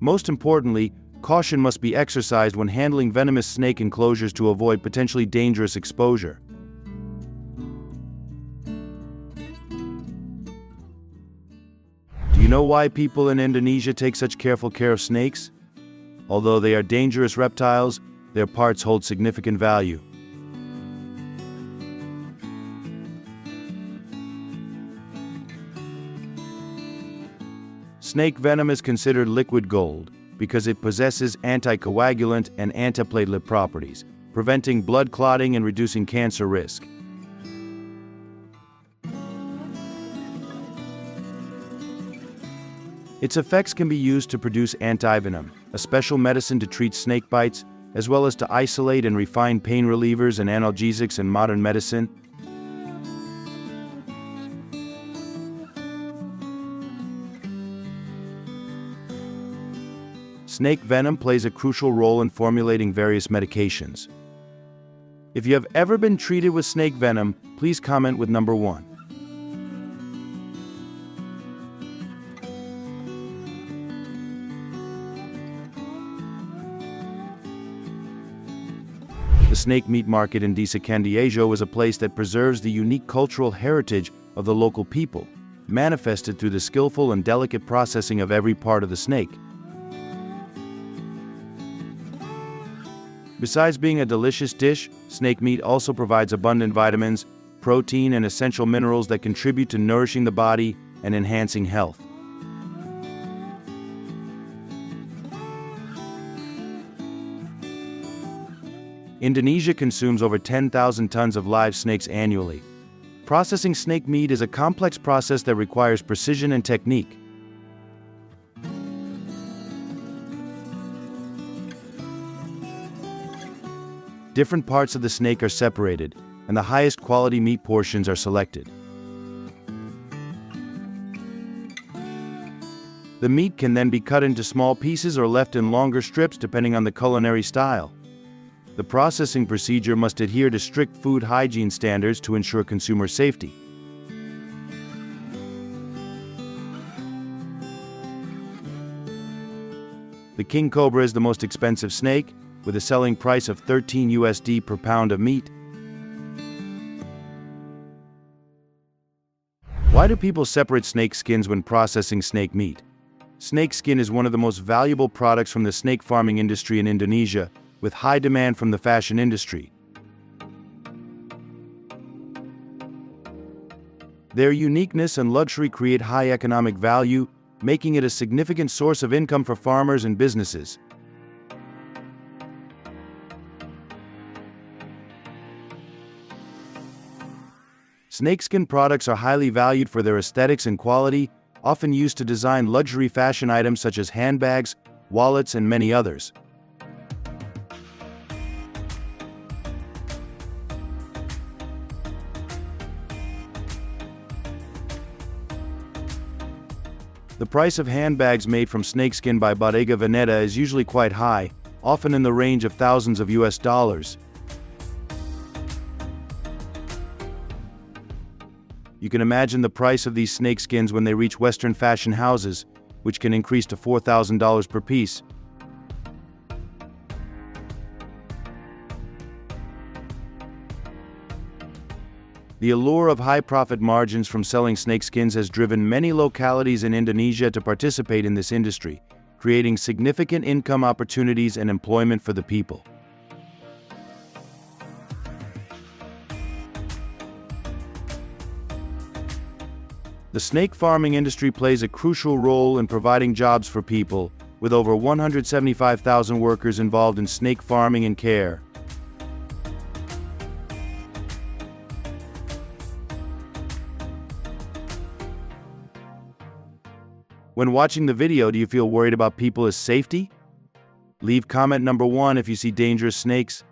Most importantly, caution must be exercised when handling venomous snake enclosures to avoid potentially dangerous exposure. Do you know why people in Indonesia take such careful care of snakes? Although they are dangerous reptiles, their parts hold significant value. Snake venom is considered liquid gold because it possesses anticoagulant and antiplatelet properties, preventing blood clotting and reducing cancer risk. Its effects can be used to produce antivenom, a special medicine to treat snake bites, as well as to isolate and refine pain relievers and analgesics in modern medicine. Snake venom plays a crucial role in formulating various medications. If you have ever been treated with snake venom, please comment with number 1. The snake meat market in Desa Candiejo is a place that preserves the unique cultural heritage of the local people, manifested through the skillful and delicate processing of every part of the snake. Besides being a delicious dish, snake meat also provides abundant vitamins, protein, and essential minerals that contribute to nourishing the body and enhancing health. Indonesia consumes over 10,000 tons of live snakes annually. Processing snake meat is a complex process that requires precision and technique. Different parts of the snake are separated, and the highest quality meat portions are selected. The meat can then be cut into small pieces or left in longer strips depending on the culinary style. The processing procedure must adhere to strict food hygiene standards to ensure consumer safety. The king cobra is the most expensive snake, with a selling price of $13 per pound of meat. Why do people separate snake skins when processing snake meat? Snake skin is one of the most valuable products from the snake farming industry in Indonesia, with high demand from the fashion industry. Their uniqueness and luxury create high economic value, making it a significant source of income for farmers and businesses. Snakeskin products are highly valued for their aesthetics and quality, often used to design luxury fashion items such as handbags, wallets, and many others. The price of handbags made from snakeskin by Bodega Veneta is usually quite high, often in the range of thousands of US dollars. You can imagine the price of these snakeskins when they reach Western fashion houses, which can increase to $4,000 per piece. The allure of high profit margins from selling snakeskins has driven many localities in Indonesia to participate in this industry, creating significant income opportunities and employment for the people. The snake farming industry plays a crucial role in providing jobs for people, with over 175,000 workers involved in snake farming and care. When watching the video, do you feel worried about people's safety? Leave comment number 1 if you see dangerous snakes.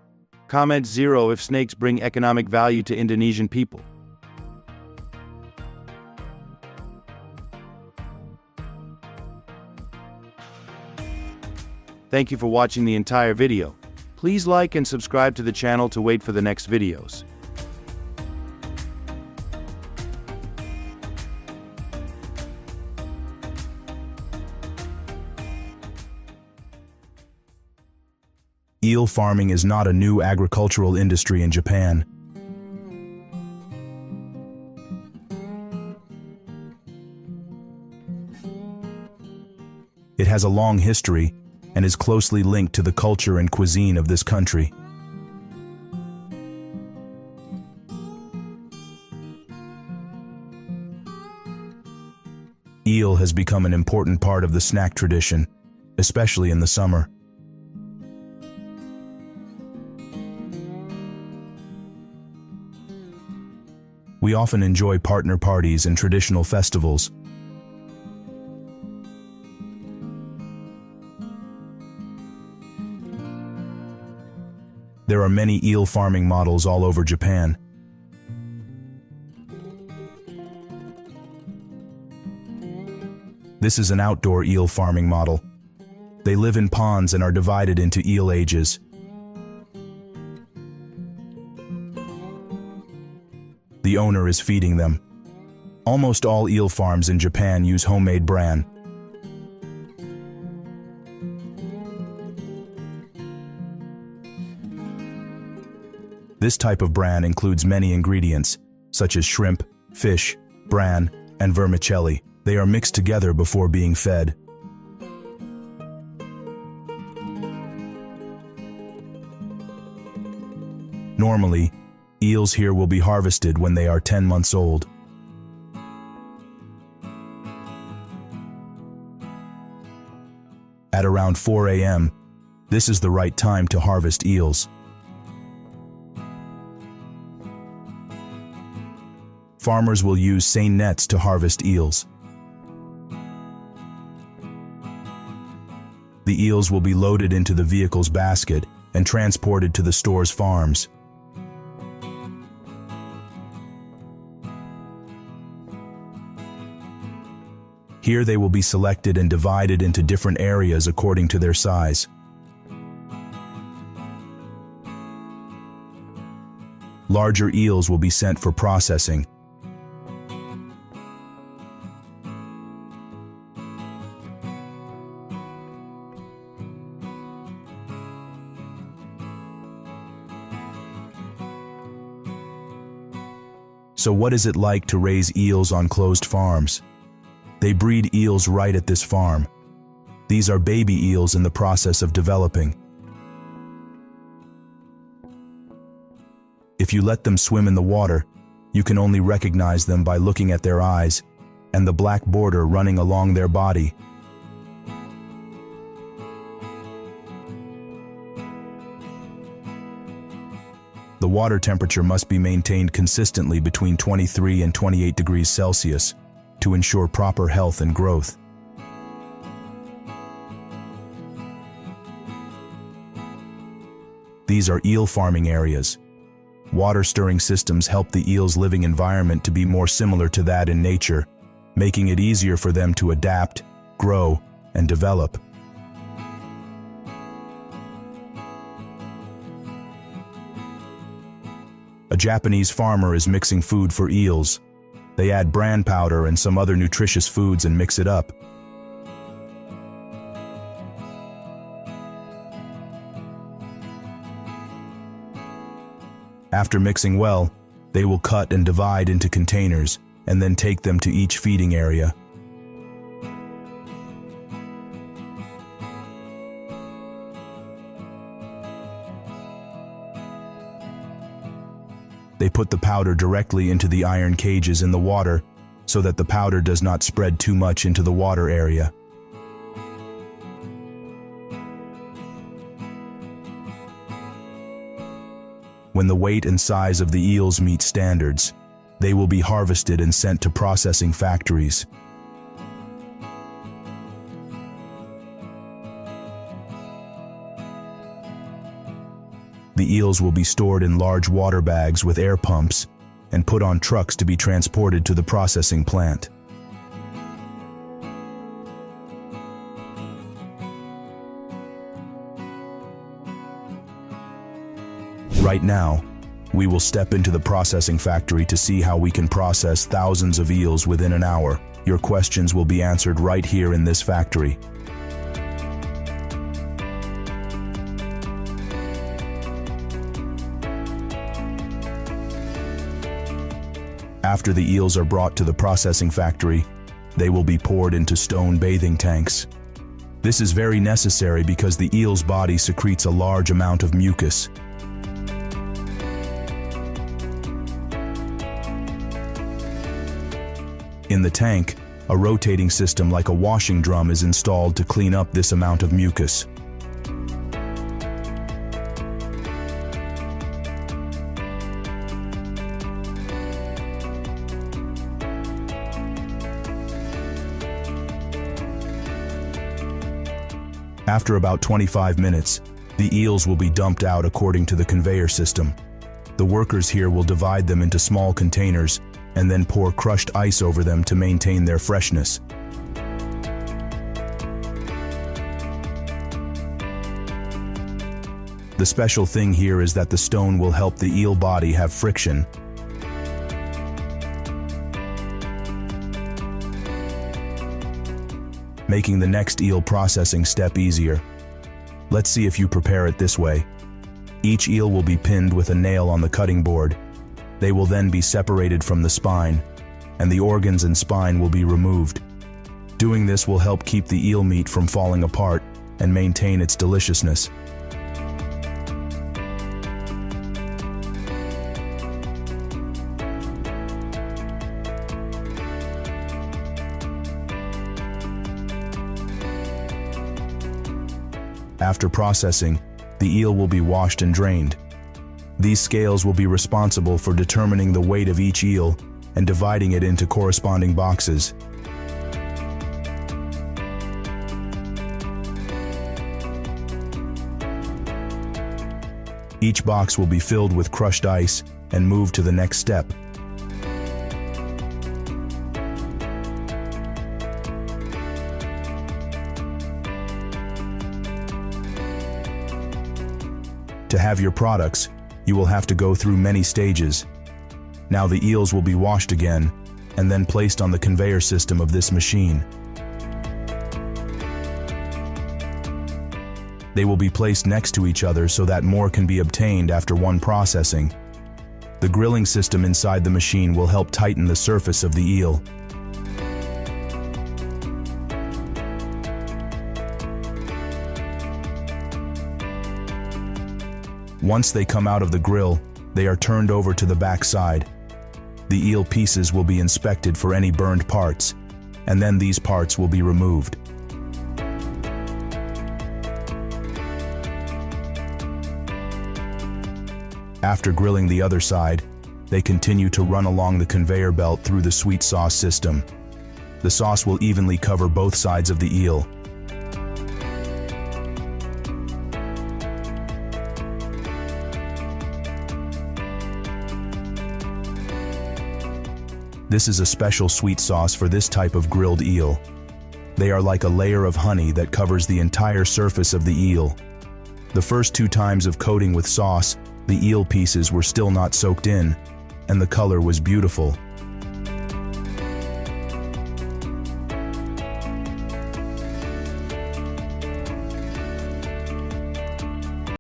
Comment 0 if snakes bring economic value to Indonesian people. Thank you for watching the entire video. Please like and subscribe to the channel to wait for the next videos. Eel farming is not a new agricultural industry in Japan. It has a long history and is closely linked to the culture and cuisine of this country. Eel has become an important part of the snack tradition, especially in the summer. We often enjoy partner parties and traditional festivals. There are many eel farming models all over Japan. This is an outdoor eel farming model. They live in ponds and are divided into eel ages. The owner is feeding them. Almost all eel farms in Japan use homemade bran. This type of bran includes many ingredients, such as shrimp, fish, bran, and vermicelli. They are mixed together before being fed. Normally, eels here will be harvested when they are 10 months old. At around 4 a.m., this is the right time to harvest eels. Farmers will use seine nets to harvest eels. The eels will be loaded into the vehicle's basket and transported to the store's farms. Here they will be selected and divided into different areas according to their size. Larger eels will be sent for processing. So what is it like to raise eels on closed farms? They breed eels right at this farm. These are baby eels in the process of developing. If you let them swim in the water, you can only recognize them by looking at their eyes and the black border running along their body. The water temperature must be maintained consistently between 23 and 28 degrees Celsius to ensure proper health and growth. These are eel farming areas. Water stirring systems help the eels' living environment to be more similar to that in nature, making it easier for them to adapt, grow, and develop. A Japanese farmer is mixing food for eels. They add bran powder and some other nutritious foods and mix it up. After mixing well, they will cut and divide into containers and then take them to each feeding area. They put the powder directly into the iron cages in the water so that the powder does not spread too much into the water area. When the weight and size of the eels meet standards, they will be harvested and sent to processing factories. The eels will be stored in large water bags with air pumps and put on trucks to be transported to the processing plant. Right now, we will step into the processing factory to see how we can process thousands of eels within an hour. Your questions will be answered right here in this factory. After the eels are brought to the processing factory, they will be poured into stone bathing tanks. This is very necessary because the eel's body secretes a large amount of mucus. In the tank, a rotating system like a washing drum is installed to clean up this amount of mucus. After about 25 minutes, the eels will be dumped out according to the conveyor system. The workers here will divide them into small containers and then pour crushed ice over them to maintain their freshness. The special thing here is that the stone will help the eel body have friction. Making the next eel processing step easier. Let's see if you prepare it this way. Each eel will be pinned with a nail on the cutting board. They will then be separated from the spine, and the organs and spine will be removed. Doing this will help keep the eel meat from falling apart and maintain its deliciousness. After processing, the eel will be washed and drained. These scales will be responsible for determining the weight of each eel and dividing it into corresponding boxes. Each box will be filled with crushed ice and moved to the next step. To have your products, you will have to go through many stages. Now the eels will be washed again, and then placed on the conveyor system of this machine. They will be placed next to each other so that more can be obtained after one processing. The grilling system inside the machine will help tighten the surface of the eel. Once they come out of the grill, they are turned over to the back side. The eel pieces will be inspected for any burned parts, and then these parts will be removed. After grilling the other side, they continue to run along the conveyor belt through the sweet sauce system. The sauce will evenly cover both sides of the eel. This is a special sweet sauce for this type of grilled eel. They are like a layer of honey that covers the entire surface of the eel. The first 2 times of coating with sauce, the eel pieces were still not soaked in, and the color was beautiful.